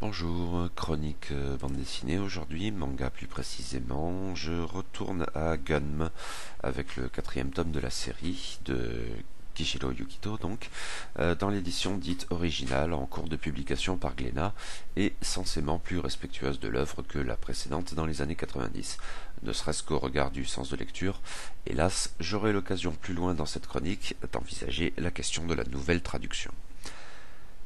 Bonjour, chronique bande dessinée aujourd'hui, manga plus précisément. Je retourne à Gunm avec le quatrième tome de la série de Kishiro Yukito, dans l'édition dite originale en cours de publication par Glénat et censément plus respectueuse de l'œuvre que la précédente dans les années 90. Ne serait-ce qu'au regard du sens de lecture, hélas, j'aurai l'occasion plus loin dans cette chronique d'envisager la question de la nouvelle traduction.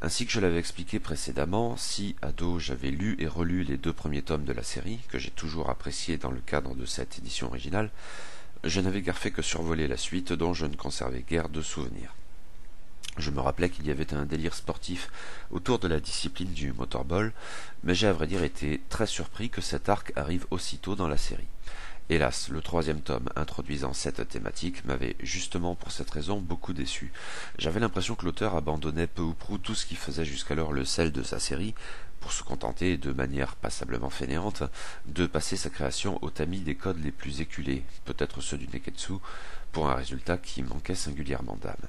Ainsi que je l'avais expliqué précédemment, si, ado, j'avais lu et relu les deux premiers tomes de la série, que j'ai toujours apprécié dans le cadre de cette édition originale, je n'avais guère fait que survoler la suite dont je ne conservais guère de souvenirs. Je me rappelais qu'il y avait un délire sportif autour de la discipline du motorball, mais j'ai à vrai dire été très surpris que cet arc arrive aussitôt dans la série. Hélas, le troisième tome introduisant cette thématique m'avait justement pour cette raison beaucoup déçu. J'avais l'impression que l'auteur abandonnait peu ou prou tout ce qui faisait jusqu'alors le sel de sa série, pour se contenter, de manière passablement fainéante, de passer sa création au tamis des codes les plus éculés, peut-être ceux du Neketsu, pour un résultat qui manquait singulièrement d'âme.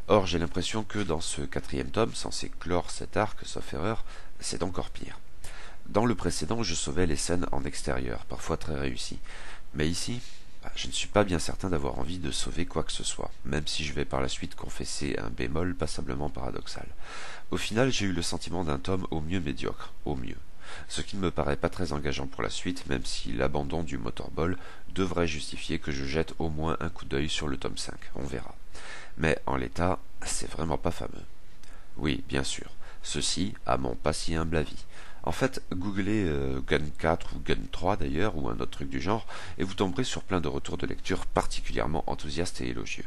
Or, j'ai l'impression que dans ce quatrième tome, censé clore cet arc, sauf erreur, c'est encore pire. Dans le précédent, je sauvais les scènes en extérieur, parfois très réussies. Mais ici, je ne suis pas bien certain d'avoir envie de sauver quoi que ce soit, même si je vais par la suite confesser un bémol passablement paradoxal. Au final, j'ai eu le sentiment d'un tome au mieux médiocre, au mieux. Ce qui ne me paraît pas très engageant pour la suite, même si l'abandon du motorball devrait justifier que je jette au moins un coup d'œil sur le tome 5, on verra. Mais en l'état, c'est vraiment pas fameux. Oui, bien sûr, ceci à mon pas si humble avis. En fait, googlez Gun 4 ou Gun 3 d'ailleurs, ou un autre truc du genre, et vous tomberez sur plein de retours de lecture particulièrement enthousiastes et élogieux.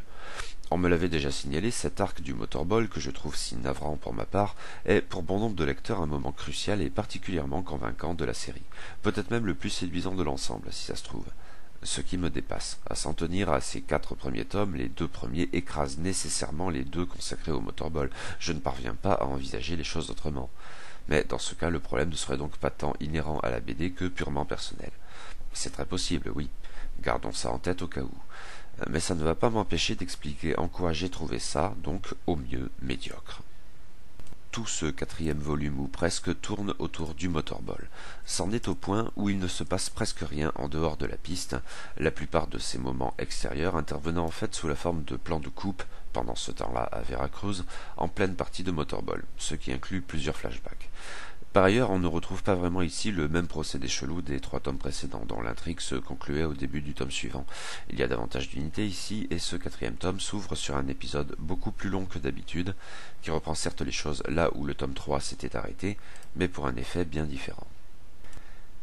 On me l'avait déjà signalé, cet arc du motorball, que je trouve si navrant pour ma part, est pour bon nombre de lecteurs un moment crucial et particulièrement convaincant de la série. Peut-être même le plus séduisant de l'ensemble, si ça se trouve. Ce qui me dépasse. À s'en tenir à ces 4 premiers tomes, les 2 premiers écrasent nécessairement les 2 consacrés au motorball. Je ne parviens pas à envisager les choses autrement. Mais dans ce cas, le problème ne serait donc pas tant inhérent à la BD que purement personnel. C'est très possible, oui. Gardons ça en tête au cas où. Mais ça ne va pas m'empêcher d'expliquer en quoi j'ai trouvé ça, donc au mieux médiocre. Tout ce quatrième volume ou presque tourne autour du motorball. C'en est au point où il ne se passe presque rien en dehors de la piste, la plupart de ces moments extérieurs intervenant en fait sous la forme de plans de coupe, pendant ce temps-là à Veracruz, en pleine partie de motorball, ce qui inclut plusieurs flashbacks. Par ailleurs, on ne retrouve pas vraiment ici le même procédé chelou des 3 tomes précédents, dont l'intrigue se concluait au début du tome suivant. Il y a davantage d'unité ici, et ce quatrième tome s'ouvre sur un épisode beaucoup plus long que d'habitude, qui reprend certes les choses là où le tome 3 s'était arrêté, mais pour un effet bien différent.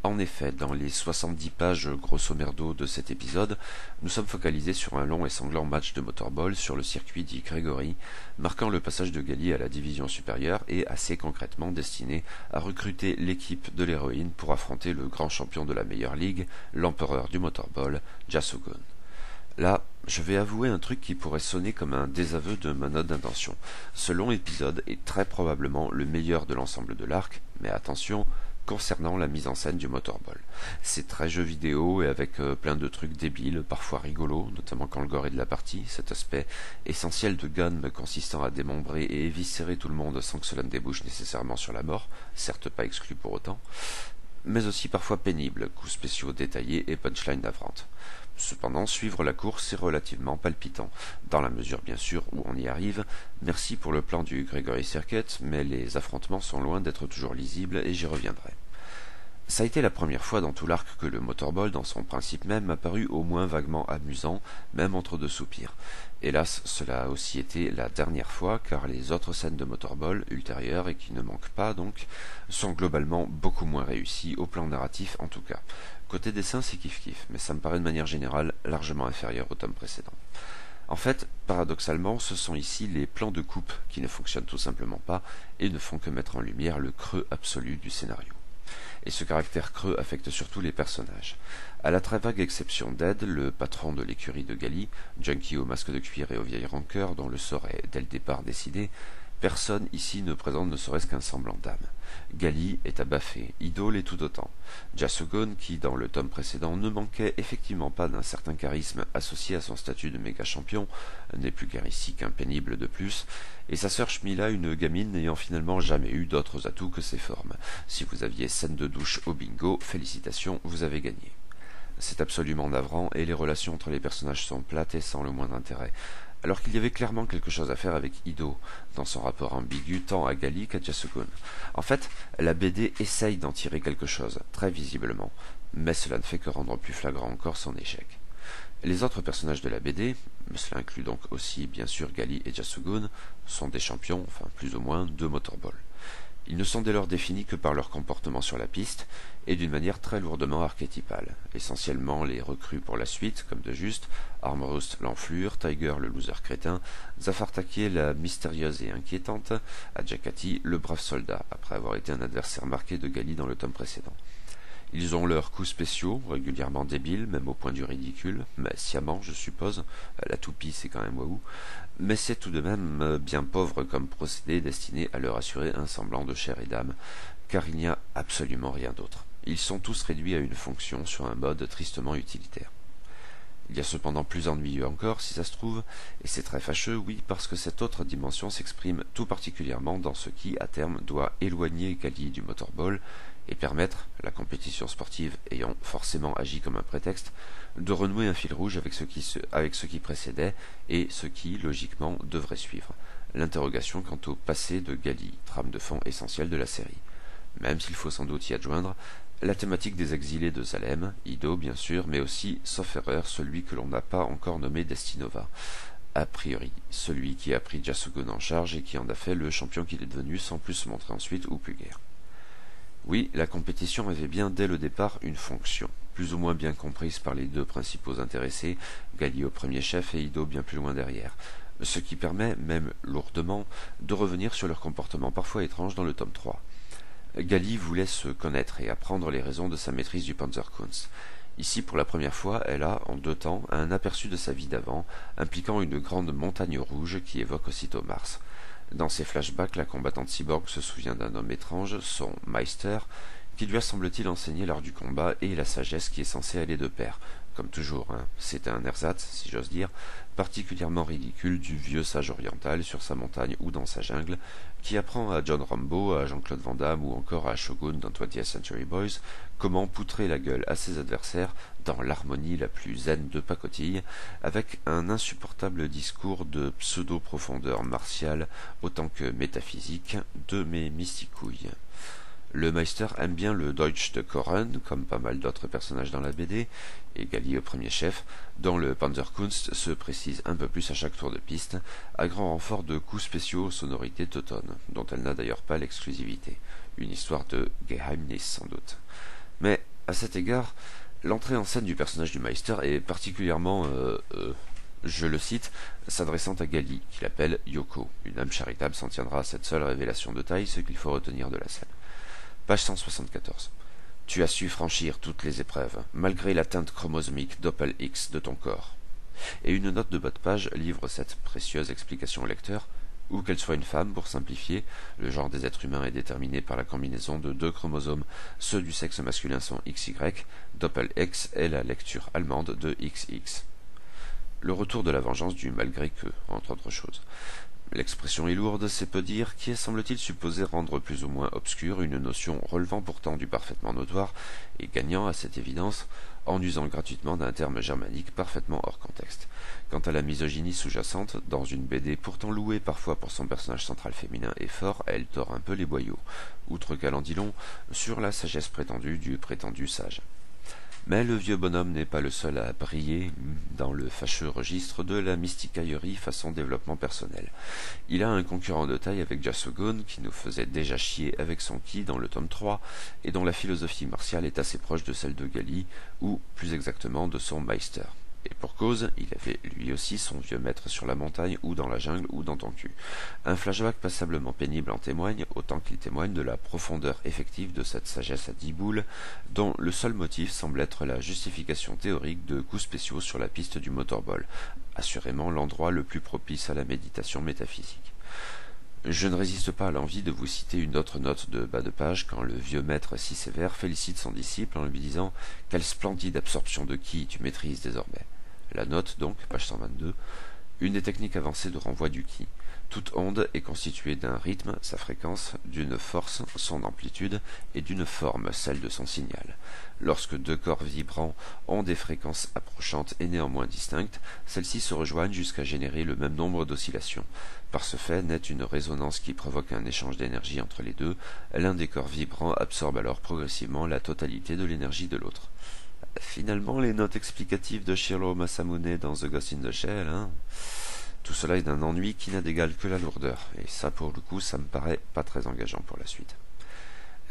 En effet, dans les 70 pages grosso merdo de cet épisode, nous sommes focalisés sur un long et sanglant match de motorball sur le circuit dit Gregory, marquant le passage de Gali à la division supérieure et assez concrètement destiné à recruter l'équipe de l'héroïne pour affronter le grand champion de la meilleure ligue, l'empereur du motorball, Jasugun. Là, je vais avouer un truc qui pourrait sonner comme un désaveu de ma note d'intention. Ce long épisode est très probablement le meilleur de l'ensemble de l'arc, mais attention, concernant la mise en scène du motorball. C'est très jeu vidéo et avec plein de trucs débiles, parfois rigolos, notamment quand le gore est de la partie, cet aspect essentiel de Gun consistant à démembrer et éviscérer tout le monde sans que cela ne débouche nécessairement sur la mort, certes pas exclu pour autant, mais aussi parfois pénible, coups spéciaux détaillés et punchlines navrantes. Cependant, suivre la course est relativement palpitant, dans la mesure bien sûr où on y arrive. Merci pour le plan du Gregory Circuit, mais les affrontements sont loin d'être toujours lisibles et j'y reviendrai. Ça a été la première fois dans tout l'arc que le motorball, dans son principe même, m'a paru au moins vaguement amusant, même entre deux soupirs. Hélas, cela a aussi été la dernière fois, car les autres scènes de motorball, ultérieures et qui ne manquent pas donc, sont globalement beaucoup moins réussies, au plan narratif en tout cas. Côté dessin, c'est kiff-kiff, mais ça me paraît de manière générale largement inférieur au tome précédent. En fait, paradoxalement, ce sont ici les plans de coupe qui ne fonctionnent tout simplement pas et ne font que mettre en lumière le creux absolu du scénario. Et ce caractère creux affecte surtout les personnages. À la très vague exception d'Ed, le patron de l'écurie de Gali, junkie au masque de cuir et aux vieilles rancœurs dont le sort est dès le départ décidé, Personne ici ne présente ne serait-ce qu'un semblant d'âme. Gali est abaffé, Ido l'est tout autant. Jasugon, qui dans le tome précédent ne manquait effectivement pas d'un certain charisme associé à son statut de méga champion, n'est plus guère ici qu'un pénible de plus, et sa sœur Shmila une gamine n'ayant finalement jamais eu d'autres atouts que ses formes. Si vous aviez scène de douche au bingo, félicitations, vous avez gagné. C'est absolument navrant, et les relations entre les personnages sont plates et sans le moindre intérêt. Alors qu'il y avait clairement quelque chose à faire avec Ido, dans son rapport ambigu tant à Gali qu'à Jasugon. En fait, la BD essaye d'en tirer quelque chose, très visiblement, mais cela ne fait que rendre plus flagrant encore son échec. Les autres personnages de la BD, cela inclut donc aussi bien sûr Gali et Jasugon, sont des champions, enfin plus ou moins, de Motorball. Ils ne sont dès lors définis que par leur comportement sur la piste, et d'une manière très lourdement archétypale. Essentiellement les recrues pour la suite, comme de juste, Armrust l'enflure, Tiger le loser crétin, Zafar Takier la mystérieuse et inquiétante, Adjakati le brave soldat, après avoir été un adversaire marqué de Gali dans le tome précédent. Ils ont leurs coups spéciaux, régulièrement débiles, même au point du ridicule, mais sciemment, je suppose. La toupie, c'est quand même waouh. Mais c'est tout de même bien pauvre comme procédé destiné à leur assurer un semblant de chair et d'âme, car il n'y a absolument rien d'autre. Ils sont tous réduits à une fonction sur un mode tristement utilitaire. Il y a cependant plus ennuyeux encore, si ça se trouve, et c'est très fâcheux, oui, parce que cette autre dimension s'exprime tout particulièrement dans ce qui, à terme, doit éloigner Gali du motorball et permettre, la compétition sportive ayant forcément agi comme un prétexte, de renouer un fil rouge avec ce qui précédait et ce qui, logiquement, devrait suivre. L'interrogation quant au passé de Gali, trame de fond essentielle de la série. Même s'il faut sans doute y adjoindre la thématique des exilés de Salem, Ido bien sûr, mais aussi, sauf erreur, celui que l'on n'a pas encore nommé Destinova. A priori, celui qui a pris Jasugon en charge et qui en a fait le champion qu'il est devenu sans plus se montrer ensuite ou plus guère. Oui, la compétition avait bien dès le départ une fonction, plus ou moins bien comprise par les deux principaux intéressés, Gali au premier chef et Ido bien plus loin derrière, ce qui permet, même lourdement, de revenir sur leur comportement parfois étrange dans le tome 3. Gali voulait se connaître et apprendre les raisons de sa maîtrise du Panzerkunst. Ici, pour la première fois, elle a, en 2 temps, un aperçu de sa vie d'avant, impliquant une grande montagne rouge qui évoque aussitôt Mars. Dans ses flashbacks, la combattante cyborg se souvient d'un homme étrange, son Meister, qui lui a semble-t-il enseigné l'art du combat et la sagesse qui est censée aller de pair. Comme toujours, c'est un ersatz, si j'ose dire, particulièrement ridicule du vieux sage oriental sur sa montagne ou dans sa jungle, qui apprend à John Rambo, à Jean-Claude Van Damme ou encore à Shogun dans 20th Century Boys comment poutrer la gueule à ses adversaires dans l'harmonie la plus zen de pacotille, avec un insupportable discours de pseudo-profondeur martiale autant que métaphysique de mes mysticouilles. Le Meister aime bien le Deutsch de Koren, comme pas mal d'autres personnages dans la BD, et Gali au premier chef, dont le Panzerkunst se précise un peu plus à chaque tour de piste, à grand renfort de coups spéciaux aux sonorités teutones, dont elle n'a d'ailleurs pas l'exclusivité. Une histoire de Geheimnis sans doute. Mais, à cet égard, l'entrée en scène du personnage du Meister est particulièrement, je le cite, s'adressant à Gali, qu'il appelle Yoko. Une âme charitable s'en tiendra à cette seule révélation de taille, ce qu'il faut retenir de la scène. Page 174. Tu as su franchir toutes les épreuves, malgré la teinte chromosomique Doppel X de ton corps. Et une note de bas de page livre cette précieuse explication au lecteur. Ou qu'elle soit une femme, pour simplifier, le genre des êtres humains est déterminé par la combinaison de 2 chromosomes. Ceux du sexe masculin sont XY, Doppel X est la lecture allemande de XX. Le retour de la vengeance du malgré que, entre autres choses. L'expression est lourde, c'est peu dire, qui est semble-t-il supposé rendre plus ou moins obscure une notion relevant pourtant du parfaitement notoire et gagnant à cette évidence en usant gratuitement d'un terme germanique parfaitement hors contexte. Quant à la misogynie sous-jacente, dans une BD pourtant louée parfois pour son personnage central féminin et fort, elle tord un peu les boyaux, outre qu'elle en dit long sur la sagesse prétendue du prétendu sage. Mais le vieux bonhomme n'est pas le seul à briller dans le fâcheux registre de la mysticaillerie façon développement personnel. Il a un concurrent de taille avec Jasugon, qui nous faisait déjà chier avec son ki dans le tome 3, et dont la philosophie martiale est assez proche de celle de Gali, ou plus exactement de son Meister. Et pour cause, il avait lui aussi son vieux maître sur la montagne ou dans la jungle ou dans ton cul. Un flashback passablement pénible en témoigne, autant qu'il témoigne de la profondeur effective de cette sagesse à 10 boules, dont le seul motif semble être la justification théorique de coups spéciaux sur la piste du motorball, assurément l'endroit le plus propice à la méditation métaphysique. Je ne résiste pas à l'envie de vous citer une autre note de bas de page quand le vieux maître si sévère félicite son disciple en lui disant « Quelle splendide absorption de ki tu maîtrises désormais !» La note donc, page 122, une des techniques avancées de renvoi du ki. Toute onde est constituée d'un rythme, sa fréquence, d'une force, son amplitude, et d'une forme, celle de son signal. Lorsque deux corps vibrants ont des fréquences approchantes et néanmoins distinctes, celles-ci se rejoignent jusqu'à générer le même nombre d'oscillations. Par ce fait, naît une résonance qui provoque un échange d'énergie entre les deux. L'un des corps vibrants absorbe alors progressivement la totalité de l'énergie de l'autre. Finalement, les notes explicatives de Shiro Masamune dans The Ghost in the Shell, tout cela est d'un ennui qui n'a d'égal que la lourdeur, et ça pour le coup ça me paraît pas très engageant pour la suite.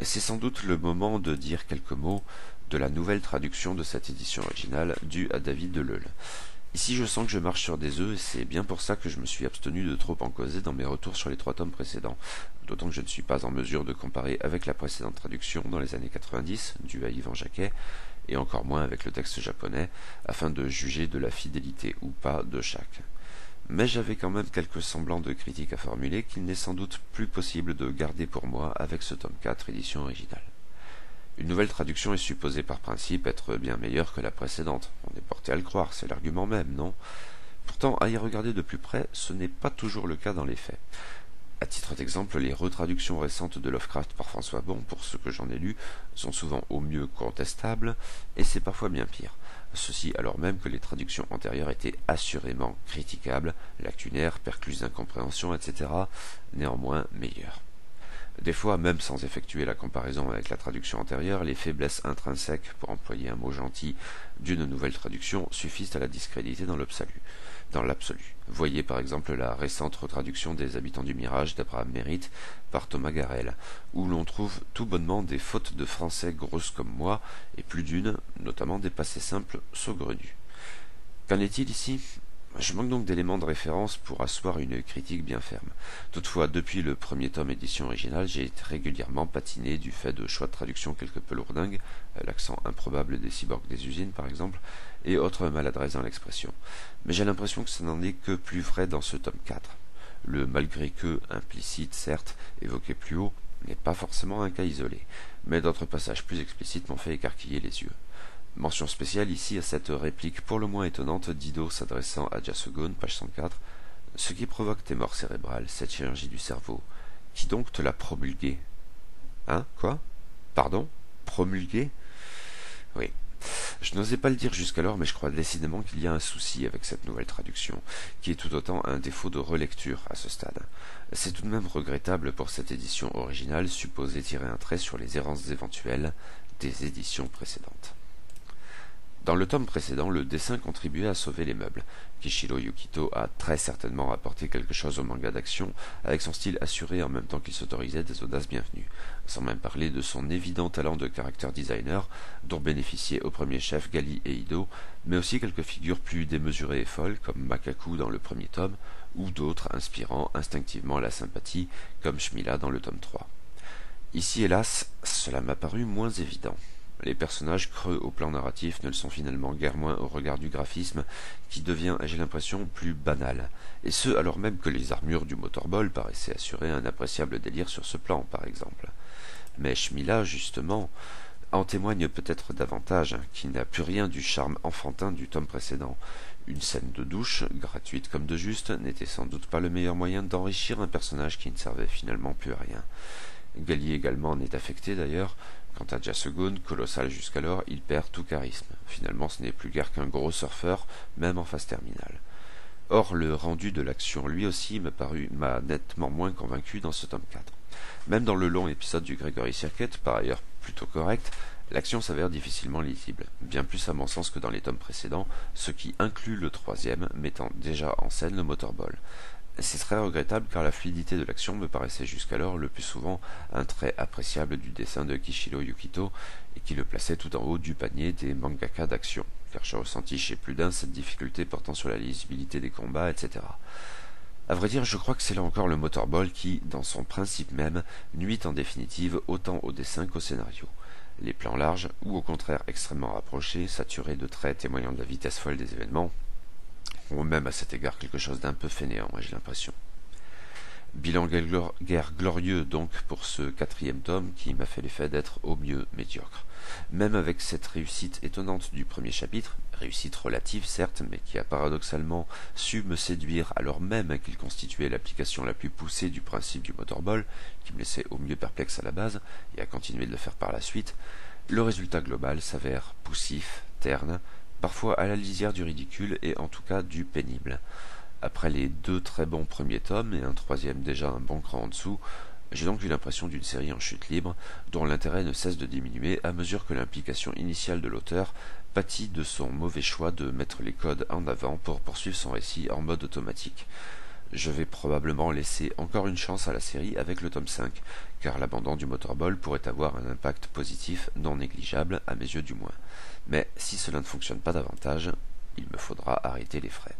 C'est sans doute le moment de dire quelques mots de la nouvelle traduction de cette édition originale due à David Deleuil. Ici je sens que je marche sur des œufs et c'est bien pour ça que je me suis abstenu de trop en causer dans mes retours sur les 3 tomes précédents, d'autant que je ne suis pas en mesure de comparer avec la précédente traduction dans les années 90, due à Yvan Jacquet, et encore moins avec le texte japonais, afin de juger de la fidélité ou pas de chaque. Mais j'avais quand même quelques semblants de critiques à formuler qu'il n'est sans doute plus possible de garder pour moi avec ce tome 4 édition originale. Une nouvelle traduction est supposée par principe être bien meilleure que la précédente. On est porté à le croire, c'est l'argument même, non? Pourtant, à y regarder de plus près, ce n'est pas toujours le cas dans les faits. À titre d'exemple, les retraductions récentes de Lovecraft par François Bon, pour ce que j'en ai lu, sont souvent au mieux contestables, et c'est parfois bien pire. Ceci alors même que les traductions antérieures étaient assurément critiquables, lacunaires, percluses d'incompréhension, etc., néanmoins meilleures. Des fois, même sans effectuer la comparaison avec la traduction antérieure, les faiblesses intrinsèques, pour employer un mot gentil, d'une nouvelle traduction suffisent à la discréditer dans l'absolu. Voyez par exemple la récente retraduction des Habitants du Mirage d'Abraham Merritt par Thomas Garrel, où l'on trouve tout bonnement des fautes de français grosses comme moi, et plus d'une, notamment des passés simples saugrenus. Qu'en est-il ici ? Je manque donc d'éléments de référence pour asseoir une critique bien ferme. Toutefois, depuis le premier tome édition originale, j'ai été régulièrement patiné du fait de choix de traduction quelque peu lourdingues, l'accent improbable des cyborgs des usines par exemple, et autres maladresses dans l'expression. Mais j'ai l'impression que ça n'en est que plus vrai dans ce tome 4. Le malgré que, implicite certes, évoqué plus haut, n'est pas forcément un cas isolé, mais d'autres passages plus explicites m'ont fait écarquiller les yeux. Mention spéciale ici à cette réplique pour le moins étonnante d'Ido s'adressant à Jasugon, page 104. « Ce qui provoque tes morts cérébrales, cette chirurgie du cerveau, qui donc te l'a promulgué ?»« Hein, quoi ? Pardon ? Promulgué ?» Oui. Je n'osais pas le dire jusqu'alors, mais je crois décidément qu'il y a un souci avec cette nouvelle traduction, qui est tout autant un défaut de relecture à ce stade. C'est tout de même regrettable pour cette édition originale, supposée tirer un trait sur les errances éventuelles des éditions précédentes. Dans le tome précédent, le dessin contribuait à sauver les meubles. Kishiro Yukito a très certainement apporté quelque chose au manga d'action, avec son style assuré en même temps qu'il s'autorisait des audaces bienvenues, sans même parler de son évident talent de character designer, dont bénéficiaient au premier chef Gali et Ido, mais aussi quelques figures plus démesurées et folles, comme Makaku dans le premier tome, ou d'autres inspirant instinctivement la sympathie, comme Shmila dans le tome 3. Ici, hélas, cela m'a paru moins évident. Les personnages creux au plan narratif ne le sont finalement guère moins au regard du graphisme, qui devient, j'ai l'impression, plus banal, et ce alors même que les armures du motorball paraissaient assurer un appréciable délire sur ce plan, par exemple. Mais Shmila, justement, en témoigne peut-être davantage, qui n'a plus rien du charme enfantin du tome précédent. Une scène de douche, gratuite comme de juste, n'était sans doute pas le meilleur moyen d'enrichir un personnage qui ne servait finalement plus à rien. Gali également en est affecté d'ailleurs. Quant à Jasugon, colossal jusqu'alors, il perd tout charisme. Finalement, ce n'est plus guère qu'un gros surfeur, même en phase terminale. Or, le rendu de l'action lui aussi m'a nettement moins convaincu dans ce tome 4. Même dans le long épisode du Gregory Circuit, par ailleurs plutôt correct, l'action s'avère difficilement lisible, bien plus à mon sens que dans les tomes précédents, ce qui inclut le troisième, mettant déjà en scène le motorball. C'est très regrettable car la fluidité de l'action me paraissait jusqu'alors le plus souvent un trait appréciable du dessin de Kishiro Yukito et qui le plaçait tout en haut du panier des mangaka d'action, car j'ai ressenti chez plus d'un cette difficulté portant sur la lisibilité des combats, etc. À vrai dire, je crois que c'est là encore le motorball qui, dans son principe même, nuit en définitive autant au dessin qu'au scénario. Les plans larges, ou au contraire extrêmement rapprochés, saturés de traits témoignant de la vitesse folle des événements, ont même à cet égard quelque chose d'un peu fainéant, j'ai l'impression. Bilan guère glorieux donc pour ce quatrième tome qui m'a fait l'effet d'être au mieux médiocre. Même avec cette réussite étonnante du premier chapitre, réussite relative certes, mais qui a paradoxalement su me séduire alors même qu'il constituait l'application la plus poussée du principe du motorball, qui me laissait au mieux perplexe à la base, et a continué de le faire par la suite, le résultat global s'avère poussif, terne, parfois à la lisière du ridicule et en tout cas du pénible. Après les deux très bons premiers tomes et un troisième déjà un bon cran en dessous, j'ai donc eu l'impression d'une série en chute libre, dont l'intérêt ne cesse de diminuer à mesure que l'implication initiale de l'auteur pâtit de son mauvais choix de mettre les codes en avant pour poursuivre son récit en mode automatique. Je vais probablement laisser encore une chance à la série avec le tome 5, car l'abandon du motorball pourrait avoir un impact positif non négligeable, à mes yeux du moins. Mais si cela ne fonctionne pas davantage, il me faudra arrêter les frais.